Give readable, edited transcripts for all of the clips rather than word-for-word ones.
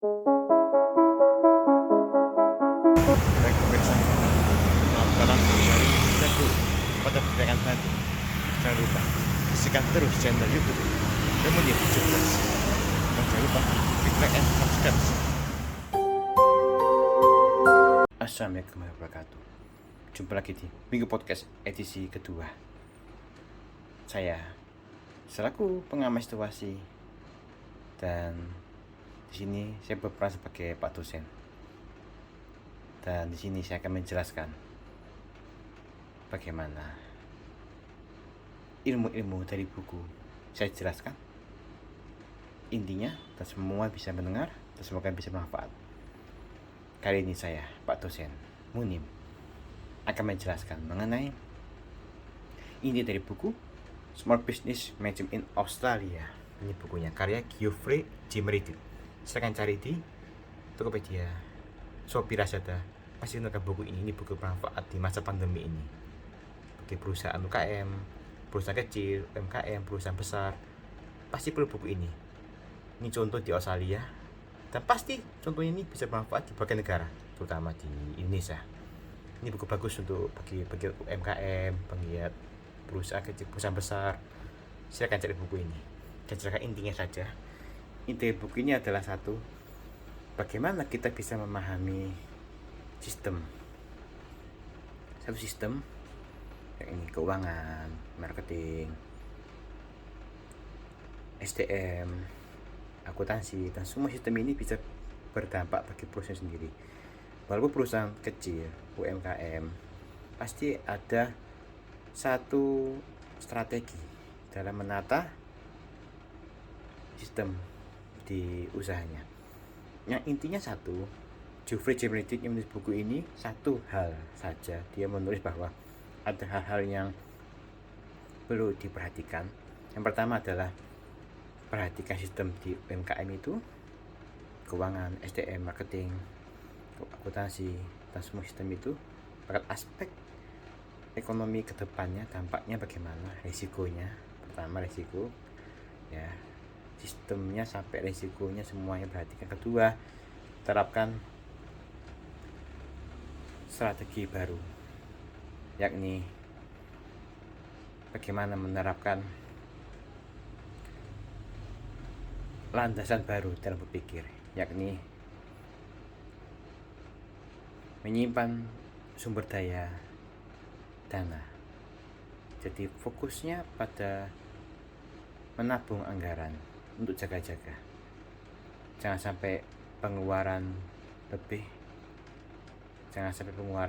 Baik pemirsa, selamat datang dari Teguh pada perbincangan nanti. Jangan lupa saksikan terus channel YouTube Remunyit Joglas. Dan jangan lupa klik like and subscribe. Assalamualaikum warahmatullahi wabarakatuh. Jumpa lagi di Minggu Podcast edisi kedua. Saya selaku pengamat situasi, dan di sini saya berperan sebagai Pak dosen. Dan di sini saya akan menjelaskan bagaimana ilmu-ilmu dari buku saya jelaskan intinya, dan semua bisa mendengar dan semoga bisa bermanfaat. Kali ini saya, Pak dosen Munim, akan menjelaskan mengenai inti dari buku Small Business Management in Australia. Ini bukunya karya Geoffrey J. Meredith. Silahkan cari di Tokopedia, Shopee, Lazada. Pasti menemukan buku ini. Ini buku bermanfaat di masa pandemi ini bagi perusahaan UKM, perusahaan kecil, UMKM, perusahaan besar. Pasti perlu buku ini. Ini contoh di Australia, dan pasti contohnya ini bisa bermanfaat di berbagai negara, terutama di Indonesia. Ini buku bagus untuk bagi UMKM, penggiat perusahaan kecil, perusahaan besar. Silakan cari buku ini. Dan ceritakan intinya saja. Inti buku ini adalah satu, bagaimana kita bisa memahami satu sistem, yang ini keuangan, marketing, SDM, akuntansi, dan semua sistem ini bisa berdampak bagi perusahaan sendiri. Walaupun perusahaan kecil, UMKM, pasti ada satu strategi dalam menata sistem di usahanya. Yang intinya satu, Geoffrey J. Meredith yang menulis buku ini satu hal saja. Dia menulis bahwa ada hal-hal yang perlu diperhatikan. Yang pertama adalah perhatikan sistem di UMKM itu, keuangan, SDM, marketing, akuntansi, dan semua sistem itu pada aspek ekonomi kedepannya, dampaknya bagaimana, risikonya. Pertama risiko, ya, sistemnya sampai risikonya semuanya perhatikan. Kedua, terapkan strategi baru, yakni bagaimana menerapkan landasan baru dalam berpikir, yakni menyimpan sumber daya dana. Jadi fokusnya pada menabung anggaran untuk jaga-jaga, jangan sampai pengeluaran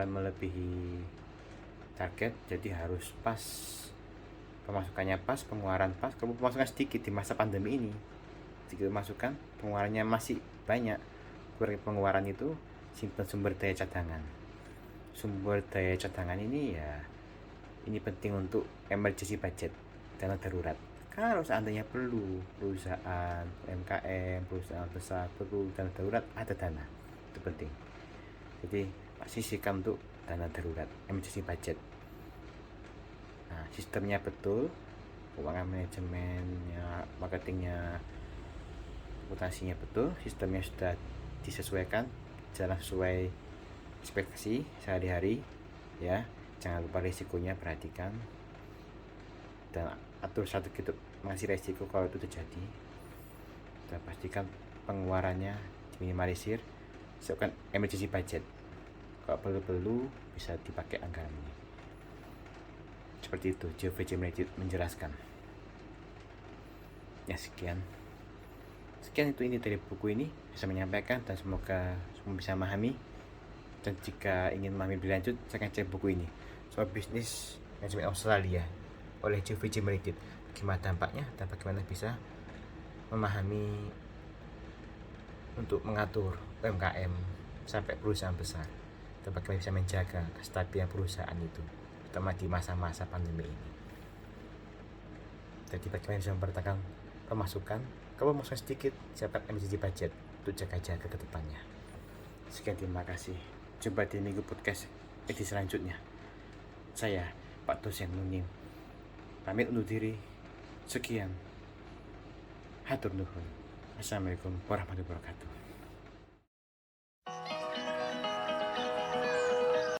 melebihi target. Jadi harus pas, pemasukannya pas, pengeluaran pas. Kalau pemasukan sedikit di masa pandemi ini, sedikit masukan, pengeluarannya masih banyak, kurangi pengeluaran itu, simpan sumber daya cadangan. Sumber daya cadangan ini ya, ini penting untuk emergency budget, dana darurat. Kalau seandainya perlu, perusahaan UMKM, perusahaan besar perlu dana darurat, ada dana, itu penting. Jadi sisihkan untuk dana darurat, emergency budget. Nah, sistemnya betul, keuangan, manajemennya, marketingnya, akuntansinya betul, sistemnya sudah disesuaikan, jalan sesuai ekspektasi sehari-hari, ya. Jangan lupa risikonya perhatikan, dan atur strategi untuk mengasih risiko kalau itu terjadi. Dan pastikan pengeluarannya diminimalisir. Siapkan emergency budget, kalau perlu bisa dipakai anggaran ini. Seperti itu Geoffrey J. Meredith menjelaskan. Ya, sekian itu ini dari buku ini, bisa menyampaikan, dan semoga semua bisa memahami. Dan jika ingin memahami lebih lanjut, saya akan cek buku ini, Small Business Management Australia oleh Geoffrey J. Meredith. Bagaimana dampaknya dan bagaimana bisa memahami untuk mengatur UMKM sampai perusahaan besar, dan bagaimana bisa menjaga kestabilan perusahaan itu, terutama di masa-masa pandemi ini. Jadi bagaimana bisa mempertahankan pemasukan, kalau pemasukan sedikit, siapkan emergency budget untuk jaga-jaga ke depannya. Sekian, terima kasih. Jumpa di Minggu Podcast edisi selanjutnya. Saya, Pak dosen Munim, pamit undur diri. Sekian. Hatur nuhun. Assalamualaikum warahmatullahi wabarakatuh.